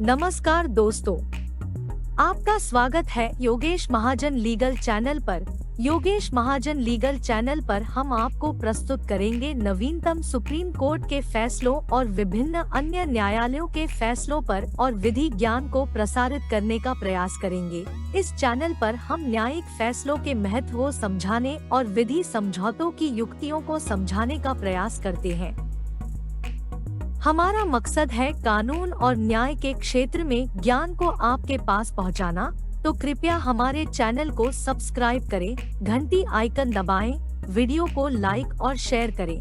नमस्कार दोस्तों, आपका स्वागत है योगेश महाजन लीगल चैनल पर। योगेश महाजन लीगल चैनल पर हम आपको प्रस्तुत करेंगे नवीनतम सुप्रीम कोर्ट के फैसलों और विभिन्न अन्य न्यायालयों के फैसलों पर और विधि ज्ञान को प्रसारित करने का प्रयास करेंगे। इस चैनल पर हम न्यायिक फैसलों के महत्व को समझाने और विधि समझौतों की युक्तियों को समझाने का प्रयास करते हैं। हमारा मकसद है कानून और न्याय के क्षेत्र में ज्ञान को आपके पास पहुंचाना, तो कृपया हमारे चैनल को सब्सक्राइब करें, घंटी आइकन दबाएं, वीडियो को लाइक और शेयर करें।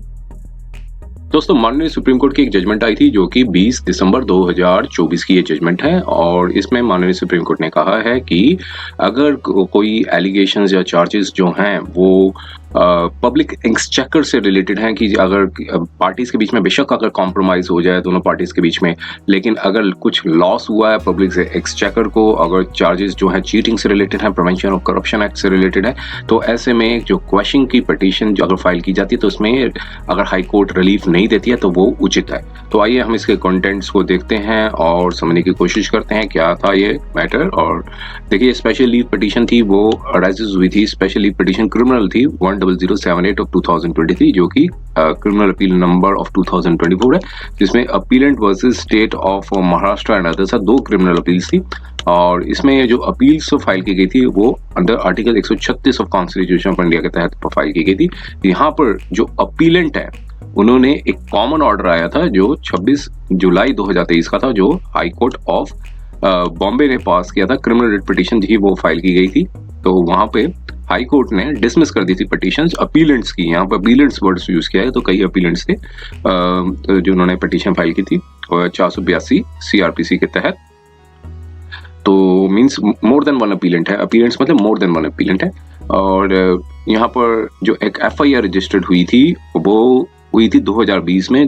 दोस्तों, माननीय सुप्रीम कोर्ट की एक जजमेंट आई थी जो कि 20 दिसंबर 2024 की ये जजमेंट है और इसमें माननीय सुप्रीम कोर्ट ने कहा है कि अगर कोई एलिगेशंस या चार्जेस जो हैं वो पब्लिक एक्सचेकर से रिलेटेड हैं कि अगर पार्टीज के बीच में बेशक अगर कॉम्प्रोमाइज हो जाए दोनों पार्टीज के बीच में, लेकिन अगर कुछ लॉस हुआ है पब्लिक से एक्सचेकर को, अगर चार्जेस जो है चीटिंग से रिलेटेड है, प्रिवेंशन ऑफ करप्शन एक्ट से रिलेटेड है, तो ऐसे में जो क्वेश्चन की पिटीशन जो अगर फाइल की जाती है तो उसमें अगर हाई कोर्ट रिलीफ नहीं देती है तो वो उचित है। तो आइए हम इसके कंटेंट्स को देखते हैं और समझने की कोशिश करते हैं क्या था ये मैटर। और देखिए, स्पेशल लीव पिटीशन थी वो अराइजेस हुई थी, स्पेशल लीव पिटीशन क्रिमिनल थी 10078 ऑफ 2023 जो कि क्रिमिनल अपील नंबर ऑफ 2024 है, जिसमें appellate versus state of Maharashtra and others दो क्रिमिनल अपील्स थी। और इसमें जो अपील्स फाइल की गई थी वो under article 136 of constitution of India के तहत फाइल की गई थी। यहाँ पर जो अपीलेंट है उन्होंने एक कॉमन ऑर्डर आया था जो 26 जुलाई 2023 का था, जो हाई कोर्ट ऑफ बॉम्बे ने पास किया था। क्रिमिनल रिट पिटीशन थी वो फाइल की गई थी, तो वहां पे हाई कोर्ट ने डिसमिस कर दी थी पिटीशंस अपीलेंट्स की। यहाँ पर अपीलेंट्स वर्ड्स यूज किया है, तो कई अपीलेंट्स थे जो उन्होंने पिटीशन फाइल की थी 482 सीआरपीसी के तहत। तो means more than one appellate है, अपीलेंट्स मतलब मोर देन वन अपीलेंट है। और यहाँ पर जो एक एफआईआर रजिस्टर्ड हुई थी वो हुई थी 2020 में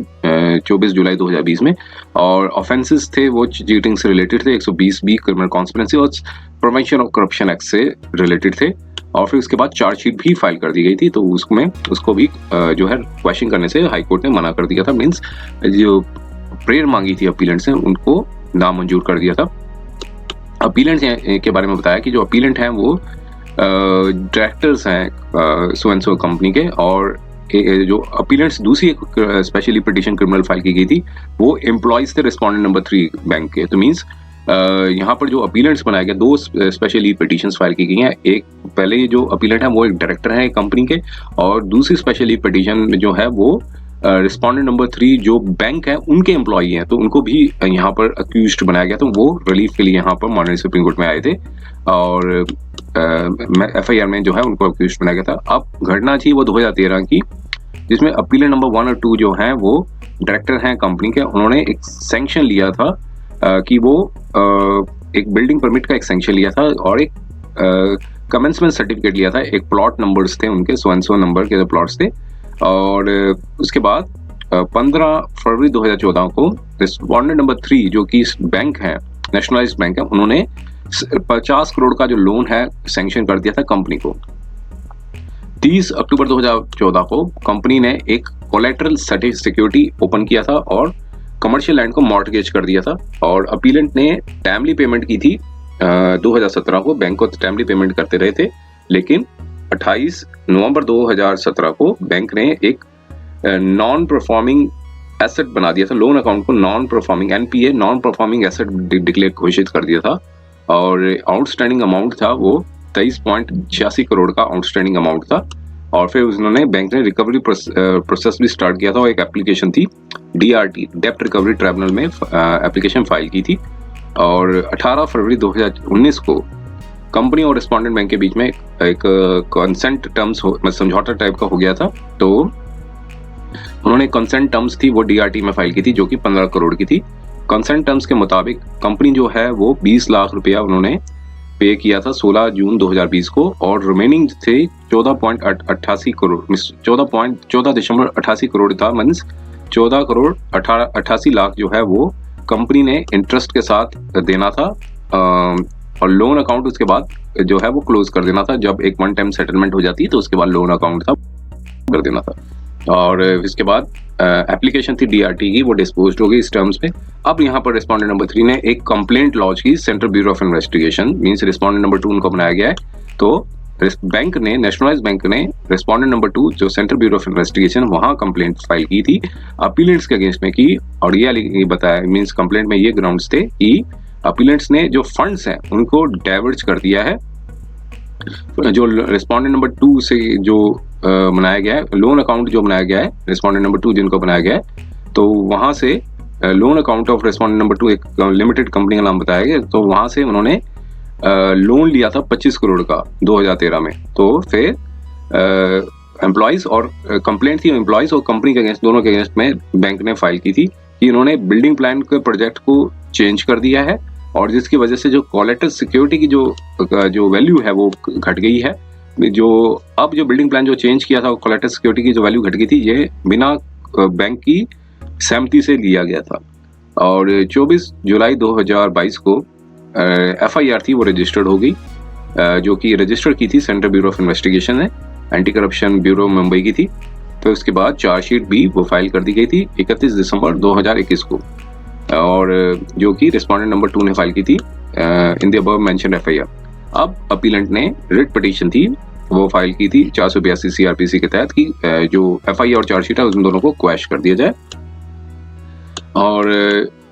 24 जुलाई 2020 में, और ऑफेंसेस थे वो चीटिंग से रिलेटेड थे, 120B क्रिमिनल कॉन्स्पिरेसी और प्रिवेंशन ऑफ करप्शन एक्ट से रिलेटेड थे। और फिर उसके बाद चार्जशीट भी फाइल कर दी गई थी, तो उसमें उसको भी जो है क्वेश्चन करने से हाई कोर्ट ने मना कर दिया था। मींस जो प्रेयर मांगी थी अपीलेंट्स ने उनको नामंजूर कर दिया था। अपीलेंट के बारे में बताया कि जो अपीलेंट हैं वो डायरेक्टर्स हैं सो एंड सो कंपनी के, और जो अपीलेंट्स दूसरी एक स्पेशली पिटीशन क्रिमिनल फाइल की गई थी वो एम्प्लॉइज थे रिस्पोंडेंट नंबर 3 बैंक के। तो मींस यहाँ पर जो अपीलेंट्स बनाए गए दो स्पेशली पिटीशंस फाइल की गई हैं। एक पहले जो अपीलेंट है वो एक डायरेक्टर है कंपनी के, और दूसरी स्पेशली पिटीशन जो है वो रिस्पोंडेंट नंबर 3 जो बैंक है उनके एम्प्लॉई हैं, तो उनको भी यहाँ पर अक्यूज्ड बनाया गया। तो वो रिलीफ के लिए यहाँ पर माननीय सुप्रीम कोर्ट में आए थे और एफआईआर में जो है उनको अक्यूज्ड बनाया गया था। अब घटना थी वो 2013 की, जिसमें अपीलेंट नंबर 1 और 2 जो हैं वो डायरेक्टर हैं कंपनी के। उन्होंने एक सैंक्शन लिया था कि वो एक बिल्डिंग परमिट का एक सैंक्शन लिया था और एक कमेंसमेंट सर्टिफिकेट लिया था। एक प्लॉट नंबर्स थे उनके, सो एंड सो नंबर के जो प्लॉट्स थे। और उसके बाद 15 फरवरी 2014 को रिस्पोंडेंट नंबर 3 जो कि बैंक है, नेशनलाइज्ड बैंक है, उन्होंने 50 करोड़ का जो लोन है सैंक्शन कर दिया था कंपनी को। 30 अक्टूबर 2014 को कंपनी ने एक कोलेटरल सिक्योरिटी ओपन किया था और कमर्शियल लैंड को मॉर्टगेज कर दिया था। और अपीलेंट ने टाइमली पेमेंट की थी 2017 को, बैंक को टाइमली पेमेंट करते रहे थे, लेकिन 28 नवंबर 2017 को बैंक ने एक नॉन परफॉर्मिंग एसेट बना दिया था, लोन अकाउंट को non performing NPA non performing asset declare घोषित कर दिया था। और आउटस्टैंडिंग अमाउंट था वो 23.86 करोड़ का आउटस्टैंडिंग अमाउंट था। और फिर उन्होंने बैंक ने रिकवरी प्रोसेस भी स्टार्ट किया था और एक एप्लीकेशन थी DRT डेप्ट रिकवरी ट्रिब्यूनल में एप्लीकेशन फाइल की थी। और 18 फरवरी 2019 को कंपनी और रिस्पोंडेंट बैंक के बीच में एक कंसेंट टर्म्स समझौता टाइप का हो गया था। तो उन्होंने कंसेंट टर्म्स थी वो DRT में फाइल की थी जो कि 15 करोड़ की थी। कंसेंट टर्म्स के मुताबिक कंपनी जो है वो 20 लाख रुपया उन्होंने पे किया था 16 जून 2020 को, और रिमेनिंग थे 14.88 करोड़ 14.88 करोड़ था। मींस 14 करोड़ 88 लाख जो है वो कंपनी ने इंटरेस्ट के साथ देना था और लोन अकाउंट उसके बाद जो है वो क्लोज कर देना था। जब एक वन टाइम सेटलमेंट हो जाती है तो उसके बाद लोन अकाउंट था कर देना था। और इसके बाद एप्लीकेशन थी डीआरटी की, वो डिस्पोज्ड हो गई इस टर्म्स पे। अब यहाँ पर रिस्पोंडेंट नंबर 3 ने एक कंप्लेंट लॉन्च की central bureau of investigation, means respondent number 2 उनको बनाया गया है। तो बैंक ने, नेशनलाइज बैंक ने रिस्पोंडेंट नंबर 2 जो सेंट्रल ब्यूरो ऑफ इन्वेस्टिगेशन वहां कंप्लेंट फाइल की थी अपीलेंट्स के अगेंस्ट में की, और ये बताया, मींस कंप्लेंट में ये ग्राउंड्स थे कि अपीलेंट्स ने जो फंड्स हैं उनको डाइवर्ट कर दिया है। जो रिस्पोंडेंट नंबर 2 से जो बनाया गया है लोन अकाउंट, जो बनाया गया है रिस्पोंडेंट नंबर 2 जिनको बनाया गया है, तो वहां से loan account of respondent number 2 एक लिमिटेड कंपनी का नाम बताया गया, तो वहां से उन्होंने लोन लिया था 25 करोड़ का 2013 में। तो फिर एम्प्लॉइज और कंप्लेंट थी एम्प्लॉइज और कंपनी के अगेंस्ट, दोनों के अगेंस्ट में बैंक ने फाइल की थी कि इन्होंने बिल्डिंग प्लान के प्रोजेक्ट को चेंज कर दिया है, और जिसकी वजह से जो कोलेटरल सिक्योरिटी की जो वैल्यू है वो घट गई है। जो अब जो बिल्डिंग प्लान जो चेंज किया था कोलेटरल सिक्योरिटी की जो वैल्यू घट गई थी, ये बिना बैंक की सहमति से लिया गया था। और 24 जुलाई 2022 को FIR थी वो रजिस्टर्ड हो गई, जो कि रजिस्टर की थी सेंट्रल ब्यूरो ऑफ इन्वेस्टिगेशन ने, एंटी करप्शन ब्यूरो मुंबई की थी। तो उसके बाद चार्जशीट भी वो फाइल कर दी गई थी 31 दिसंबर 2021 को, और जो कि रिस्पोंडेंट नंबर 2 ने फाइल की थी in the above mentioned FIR। अब अपीलेंट ने रिट पिटीशन थी वो फाइल की थी 482 CRPC के तहत कि जो FIR और चार्जशीट है उन दोनों को क्वैश कर दिया जाए। और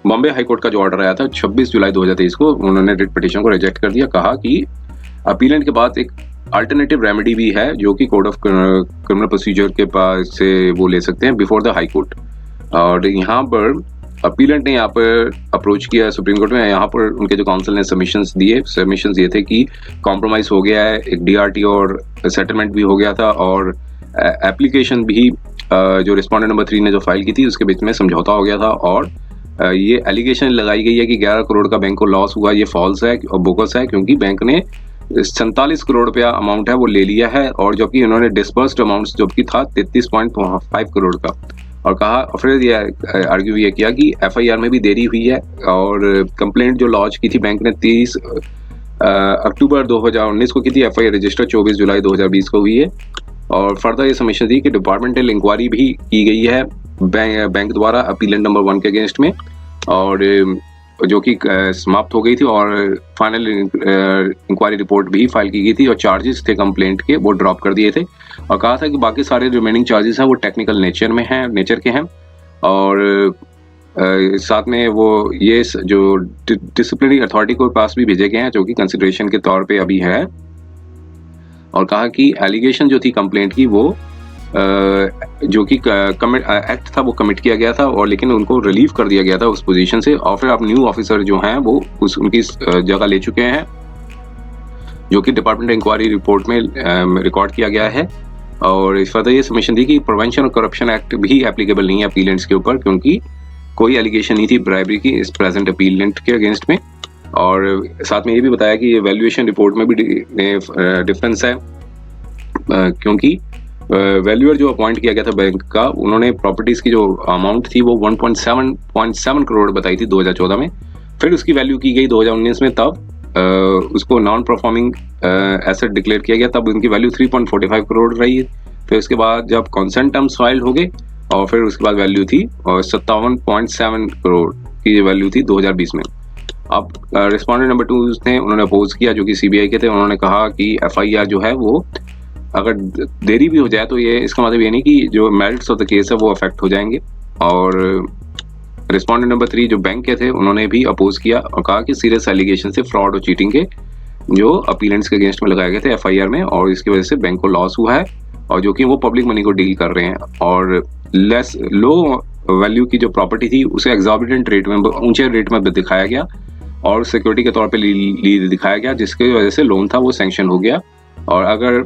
बॉम्बे हाईकोर्ट का जो ऑर्डर आया था 26 जुलाई 2023 को, उन्होंने रिट पिटीशन को रिजेक्ट कर दिया, कहा कि अपीलेंट के पास एक अल्टरनेटिव रेमेडी भी है जो कि कोड ऑफ क्रिमिनल प्रोसीजर के पास से वो ले सकते हैं बिफोर द हाई कोर्ट। और यहाँ पर अपीलेंट ने यहाँ पर अप्रोच किया सुप्रीम कोर्ट में, यहाँ पर उनके जो काउंसिल ने सबमिशंस दिए थे कि कॉम्प्रोमाइज हो गया है, एक DRT और सेटलमेंट भी हो गया था, और एप्लीकेशन भी जो रिस्पोंडेंट नंबर 3 ने जो फाइल की थी उसके बीच में समझौता हो गया था, और ये एलिगेशन लगाई गई है कि 11 करोड़ का बैंक को लॉस हुआ, ये फॉल्स है और बोगस है, क्योंकि बैंक ने 47 करोड़ रुपया अमाउंट है वो ले लिया है, और जबकि उन्होंने डिस्बर्स्ड अमाउंट जो कि था 33.5 करोड़ का। और कहा, और फिर ये आर्ग्यू ये किया कि FIR में भी देरी हुई है, और कंप्लेंट जो लॉन्च की थी बैंक ने 30 अक्टूबर 2019 को की थी, FIR रजिस्टर 24 जुलाई 2020 को हुई है। और फर्दर ये सबमिशन दी कि डिपार्टमेंटल इंक्वायरी भी की गई है बैंक द्वारा अपीलेंट नंबर 1 के अगेंस्ट में, और जो कि समाप्त हो गई थी, और फाइनल इंक्वायरी रिपोर्ट भी फाइल की गई थी, और चार्जेस थे कंप्लेंट के वो ड्रॉप कर दिए थे, और कहा था कि बाकी सारे रिमेनिंग चार्जेस हैं वो टेक्निकल नेचर के हैं, और साथ में वो ये जो डिसिप्लिनरी अथॉरिटी को पास भी भेजे गए हैं जो कि कंसिडरेशन के तौर पे अभी है। और कहा कि एलिगेशन जो थी कंप्लेंट की वो जो कि एक्ट था वो कमिट किया गया था, और लेकिन उनको रिलीव कर दिया गया था उस पोजीशन से, और फिर अब न्यू ऑफिसर जो हैं वो उनकी जगह ले चुके हैं, जो कि डिपार्टमेंट इंक्वायरी रिपोर्ट में रिकॉर्ड किया गया है। और फर्दर ये सबमिशन दी कि प्रिवेंशन और करप्शन एक्ट भी एप्लीकेबल नहीं है अपीलेंट्स के ऊपर, क्योंकि कोई एलिगेशन नहीं थी ब्राइबरी की इस प्रेजेंट अपीलेंट के अगेंस्ट में। और साथ में ये भी बताया कि वैल्यूएशन रिपोर्ट में भी डिफरेंस है, क्योंकि वैल्यूअर जो अपॉइंट किया गया था बैंक का, उन्होंने प्रॉपर्टीज की जो अमाउंट थी वो 1.7 करोड़ बताई थी 2014 में, फिर उसकी वैल्यू की गई 2019 में, तब उसको नॉन परफॉर्मिंग एसेट डिक्लेयर किया गया, तब उनकी वैल्यू 3.45 करोड़ रही। फिर उसके बाद जब कॉन्सेंट टर्म्स फाइल हो गए, और फिर उसके बाद वैल्यू थी और 57.7 करोड़ की वैल्यू थी 2020 में। अब रिस्पोंडेंट नंबर 2 ने उन्होंने अपोज किया, जो कि CBI के थे, उन्होंने कहा कि FIR जो है वो अगर देरी भी हो जाए तो ये इसका मतलब ये नहीं कि जो मेरिट्स ऑफ द केस है वो अफेक्ट हो जाएंगे। और रिस्पोंडेंट नंबर 3 जो बैंक के थे उन्होंने भी अपोज किया और कहा कि सीरियस एलिगेशन से फ्रॉड और चीटिंग के जो अपीलेंट्स के अगेंस्ट में लगाए गए थे FIR में, और इसकी वजह से बैंक को लॉस हुआ है, और जो कि वो पब्लिक मनी को डील कर रहे हैं, और लो वैल्यू की जो प्रॉपर्टी थी उसे एग्जॉर्बिटेंट रेट में, ऊंचे रेट में दिखाया गया, और सिक्योरिटी के तौर पे दिखाया गया, जिसकी वजह से लोन था वो सैंक्शन हो गया। और अगर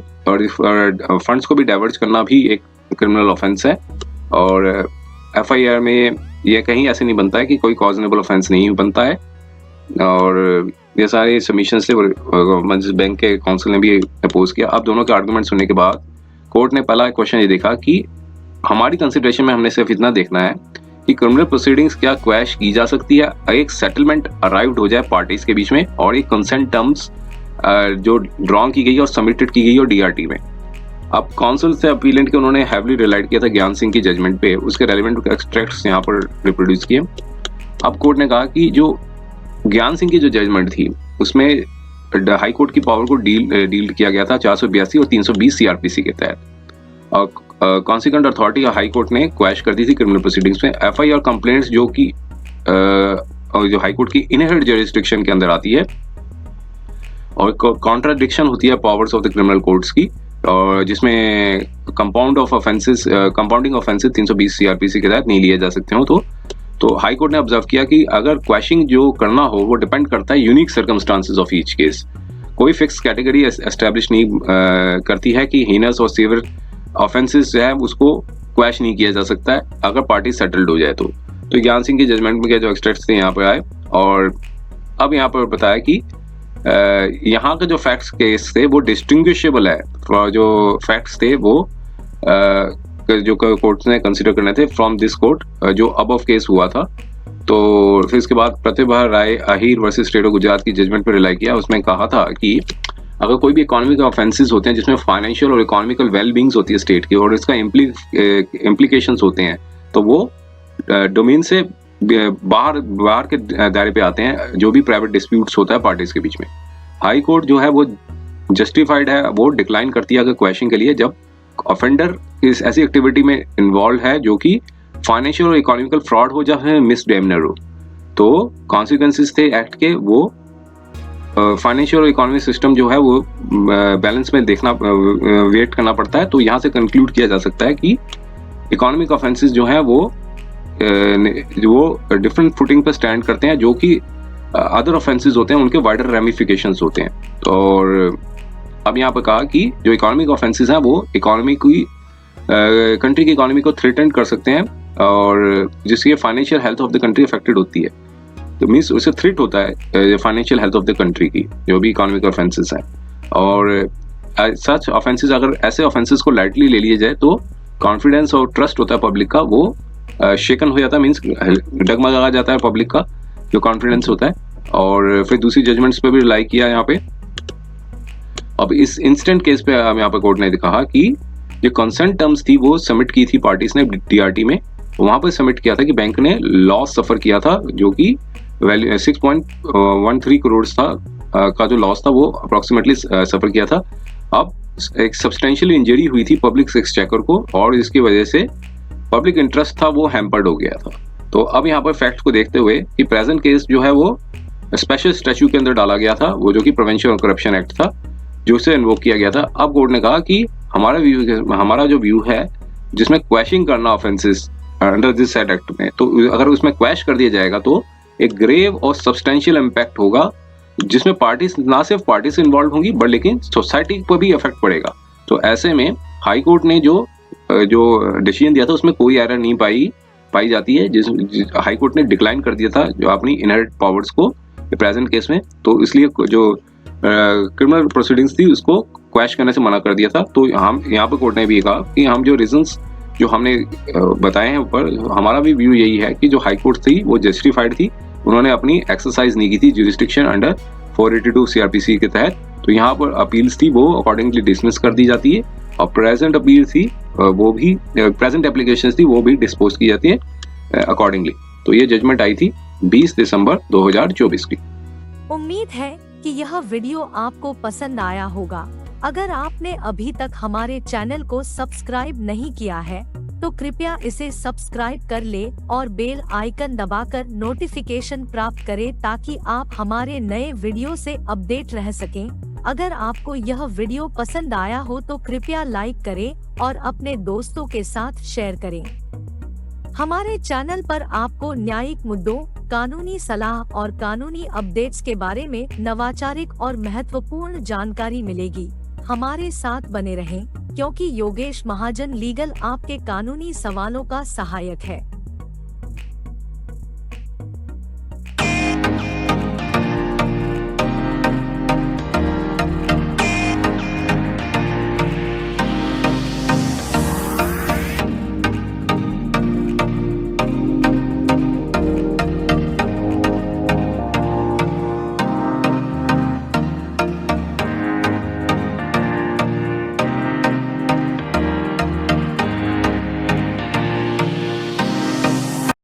फंड्स को भी डाइवर्ट करना भी एक क्रिमिनल ऑफेंस है, और FIR में ये कहीं ऐसे नहीं बनता है कि कोई कॉजनेबल ऑफेंस नहीं बनता है। और ये सारे सबमिशन से बैंक के काउंसिल ने भी अपोज किया। अब दोनों के आर्गुमेंट सुनने के बाद कोर्ट ने पहला क्वेश्चन ये देखा कि हमारी कंसिडरेशन में हमने सिर्फ इतना देखना है कि क्रिमिनल प्रोसीडिंग्स क्या क्वैश की जा सकती है, एक सेटलमेंट अराइव्ड हो जाए पार्टीज के बीच में, और एक कंसेंट टर्म्स जो ड्रॉ की गई और सबमिटेड की गई और DRT में, अब काउंसिल से अपीलेंट के उन्होंने हैवीली रिलाइड किया था ज्ञान सिंह की जजमेंट पे, उसके रेलेवेंट एक्सट्रैक्ट्स यहाँ पर रिप्रोड्यूस किए। अब कोर्ट ने कहा कि जो ज्ञान सिंह की जो जजमेंट थी उसमें हाई कोर्ट की पावर को डील किया गया था 482 और 320 सीआरपीसी के तहत। और कॉन्सिक्वेंट अथॉरिटी हाई कोर्ट ने क्वैश कर दी थी क्रिमिनल प्रोसीडिंग्स में एफआईआर कंप्लेंट्स जो कि जो हाई कोर्ट की इनहेरेंट ज्यूरिसडिक्शन के अंदर आती है और कॉन्ट्राडिक्शन होती है powers of the criminal courts की, और जिसमें कंपाउंडिंग ऑफेंसेस 320 सीआरपीसी के तहत नहीं लिए जा सकते हो। तो हाई कोर्ट ने ऑब्जर्व किया कि अगर क्वैशिंग जो करना हो वो डिपेंड करता है unique circumstances of each case. कोई फिक्स कैटेगरी एस्टेब्लिश नहीं करती है कि हीनस और सीवियर ऑफेंसेस जो है उसको क्वैश नहीं किया जा सकता है अगर पार्टी सेटल्ड हो जाए। तो ज्ञान सिंह की जजमेंट में जो एक्सट्रैक्ट्स थे यहाँ पर आए, और अब यहाँ पर बताया कि यहाँ के जो फैक्ट्स केस थे वो डिस्टिंग्विशेबल है, जो फैक्ट्स थे वो जो कोर्ट ने कंसीडर करने थे फ्रॉम दिस कोर्ट जो अबव केस हुआ था। तो फिर इसके बाद Pratibha Rai Ahir versus state of Gujarat की जजमेंट पर रिलाई किया। उसमें कहा था कि अगर कोई भी इकोनॉमिक ऑफेंसेस होते हैं जिसमें फाइनेंशियल और इकोनॉमिकल वेलबींग्स होती है स्टेट की और इसका इम्प्लीकेशंस होते हैं, तो वो डोमेन से बाहर के दायरे पे आते हैं, जो भी प्राइवेट डिस्प्यूट्स होता है पार्टीज के बीच में। हाई कोर्ट जो है वो जस्टिफाइड है, वो डिक्लाइन करती है अगर क्वेश्चन के लिए जब ऑफेंडर इस ऐसी एक्टिविटी में इन्वॉल्व है जो कि फाइनेंशियल और इकोनॉमिकल फ्रॉड हो या मिसडेमनर हो। तो कॉन्सिक्वेंसेस थे एक्ट के वो फाइनेंशियल और इकोनॉमिक सिस्टम जो है वो बैलेंस में देखना वेट करना पड़ता है। तो यहाँ से कंक्लूड किया जा सकता है कि इकोनॉमिक ऑफेंसेस जो है वो डिफरेंट फुटिंग पर स्टैंड करते हैं, जो कि अदर ऑफेंसेस होते हैं उनके वाइडर रेमिफिकेशंस होते हैं। और अब यहाँ पर कहा कि जो इकोनॉमिक ऑफेंसेस हैं वो इकोनॉमी की कंट्री की इकोनॉमी को थ्रेटन कर सकते हैं और जिसकी financial health of the country affected होती है। तो मीन्स उससे थ्रेट होता है financial health of the country की, जो भी इकोनॉमिक ऑफेंसेस हैं। और सच ऑफेंसेस अगर ऐसे ऑफेंसेस को लाइटली ले लिए जाए तो कॉन्फिडेंस और ट्रस्ट होता है पब्लिक का वो शेकन हो जाता है, मीन्स डगमगा जाता है पब्लिक का जो कॉन्फिडेंस होता है। और फिर दूसरी जजमेंट्स पे भी रिलाई किया यहाँ पे। अब इस इंस्टेंट केस पे हम यहाँ पे कोर्ट ने कहा कि जो कंसेंट टर्म्स थी वो सबमिट की थी पार्टीज ने डीआरटी में, वहां पर सबमिट किया था कि बैंक ने लॉस सफर किया था जो कि 6.13 करोड़ था का जो लॉस था वो अप्रोक्सीमेटली सफर किया था। अब एक सब्सटेंशियल इंजरी हुई थी पब्लिक एक्सचेकर को और इसकी वजह से पब्लिक इंटरेस्ट था वो हैम्पर्ड हो गया था। तो अब यहाँ पर फैक्ट को देखते हुए कि प्रेजेंट केस जो है वो स्पेशल स्टैच्यू के अंदर डाला गया था, वो जो कि प्रिवेंशन और करप्शन एक्ट था जो से इन्वोक किया गया था। अब कोर्ट ने कहा कि हमारा जो व्यू है जिसमें क्वैशिंग करना offences under this set act में, तो अगर उसमें क्वैश कर दिया जाएगा तो एक ग्रेव और सब्सटेंशियल इम्पैक्ट होगा जिसमें पार्टीज ना सिर्फ पार्टीज इन्वॉल्व होंगी बट लेकिन सोसाइटी पर भी इफेक्ट पड़ेगा। तो ऐसे में हाई कोर्ट ने जो डिसीजन दिया था उसमें कोई एरर नहीं पाई जाती है, जिस हाई कोर्ट ने डिक्लाइन कर दिया था जो अपनी इनहेरेंट पावर्स को प्रेजेंट केस में। तो इसलिए जो क्रिमिनल प्रोसीडिंग्स थी उसको क्वैश करने से मना कर दिया था। तो हम यहाँ पर कोर्ट ने भी कहा कि हम जो रीजंस जो हमने बताए हैं ऊपर, हमारा भी व्यू यही है कि जो हाई कोर्ट थी वो जस्टिफाइड थी, उन्होंने अपनी एक्सरसाइज नहीं की थी ज्यूरिसडिक्शन अंडर 482 सीआरपीसी के तहत। तो यहाँ पर अपील्स थी वो अकॉर्डिंगली डिसमिस कर दी जाती है और प्रेजेंट अपील थी वो भी प्रेजेंट एप्लीकेशंस थी वो भी डिस्पोज की जाती है अकॉर्डिंगली। तो ये जजमेंट आई थी 20 दिसंबर 2024 की। उम्मीद है कि यह वीडियो आपको पसंद आया होगा। अगर आपने अभी तक हमारे चैनल को सब्सक्राइब नहीं किया है तो कृपया इसे सब्सक्राइब कर ले और बेल आइकन दबाकर नोटिफिकेशन प्राप्त करें ताकि आप हमारे नए वीडियो से अपडेट रह सकें। अगर आपको यह वीडियो पसंद आया हो तो कृपया लाइक करें और अपने दोस्तों के साथ शेयर करें। हमारे चैनल पर आपको न्यायिक मुद्दों, कानूनी सलाह और कानूनी अपडेट्स के बारे में नवाचारिक और महत्वपूर्ण जानकारी मिलेगी। हमारे साथ बने रहें क्योंकि योगेश महाजन लीगल आपके कानूनी सवालों का सहायक है।